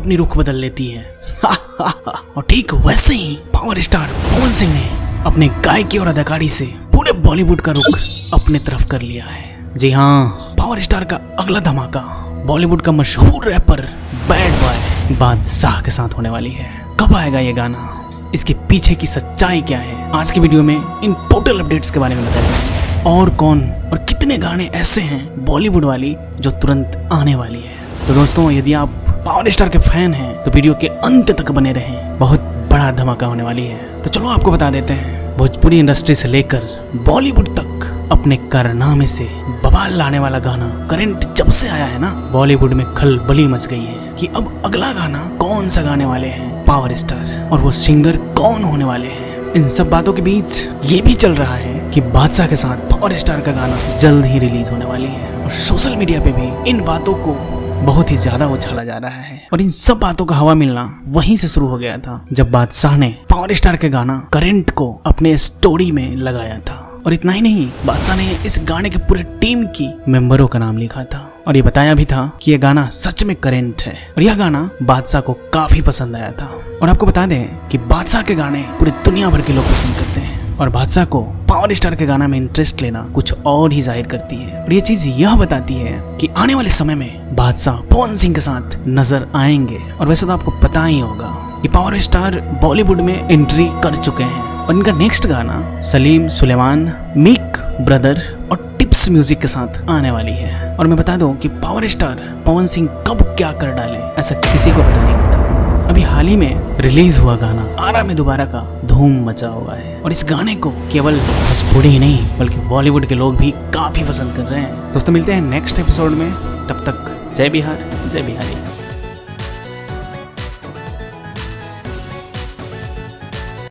अपनी रुख बदल लेती है। और ठीक वैसे ही पावर स्टार पवन सिंह ने अपने गायकी और अदाकारी से पूरे बॉलीवुड का रुख अपने तरफ कर लिया है। जी हाँ, पावर स्टार का अगला धमाका बॉलीवुड का मशहूर रैपर बैड बॉय बादशाह के साथ होने वाली है। कब आएगा ये गाना, इसके पीछे की सच्चाई क्या है, आज की वीडियो में इन टोटल अपडेट्स के बारे में बताएंगे। और कौन और कितने गाने ऐसे हैं बॉलीवुड वाली जो तुरंत आने वाली है। तो दोस्तों, यदि आप पावर स्टार के फैन हैं तो वीडियो के अंत तक बने रहें, बहुत बड़ा धमाका होने वाली है। तो चलो आपको बता देते हैं, भोजपुरी इंडस्ट्री से लेकर बॉलीवुड तक अपने कारनामे से बवाल लाने वाला गाना करंट जब से आया है ना, बॉलीवुड में खलबली मच गई है कि अब अगला गाना कौन सा गाने वाले हैं पावर स्टार और वो सिंगर कौन होने वाले हैं। इन सब बातों के बीच ये भी चल रहा है कि बादशाह के साथ पावर स्टार का गाना जल्द ही रिलीज होने वाली है और सोशल मीडिया पे भी इन बातों को बहुत ही ज्यादा उछाला जा रहा है। और इन सब बातों का हवा मिलना वहीं से शुरू हो गया था जब बादशाह ने पावर स्टार के गाना करंट को अपने स्टोरी में लगाया था। और इतना ही नहीं, बादशाह ने इस गाने के पूरे टीम की मेंबरों का नाम लिखा था और ये बताया भी था कि ये गाना सच में करंट है। और यह गाना बादशाह को काफी पसंद आया था। और आपको बता दें कि बादशाह के गाने पूरी दुनिया भर के लोग पसंद करते हैं और बादशाह को पावर स्टार के गाना में इंटरेस्ट लेना कुछ और ही जाहिर करती है। और ये चीज यह बताती है कि आने वाले समय में बादशाह पवन सिंह के साथ नजर आएंगे। और वैसे तो आपको पता ही होगा कि पावर स्टार बॉलीवुड में एंट्री कर चुके हैं और इनका नेक्स्ट गाना सलीम सुलेमान, मीक ब्रदर और टिप्स म्यूजिक के साथ आने वाली है। और मैं बता दूं कि पावर स्टार पवन सिंह कब क्या कर डाले ऐसा किसी को पता नहीं होता। अभी हाल ही में रिलीज हुआ गाना आरा में दोबारा का धूम मचा हुआ है और इस गाने को केवल भोजपुरी ही नहीं बल्कि बॉलीवुड के लोग भी काफी पसंद कर रहे हैं। दोस्तों, मिलते हैं नेक्स्ट एपिसोड में, तब तक जय बिहार जय बिहारी।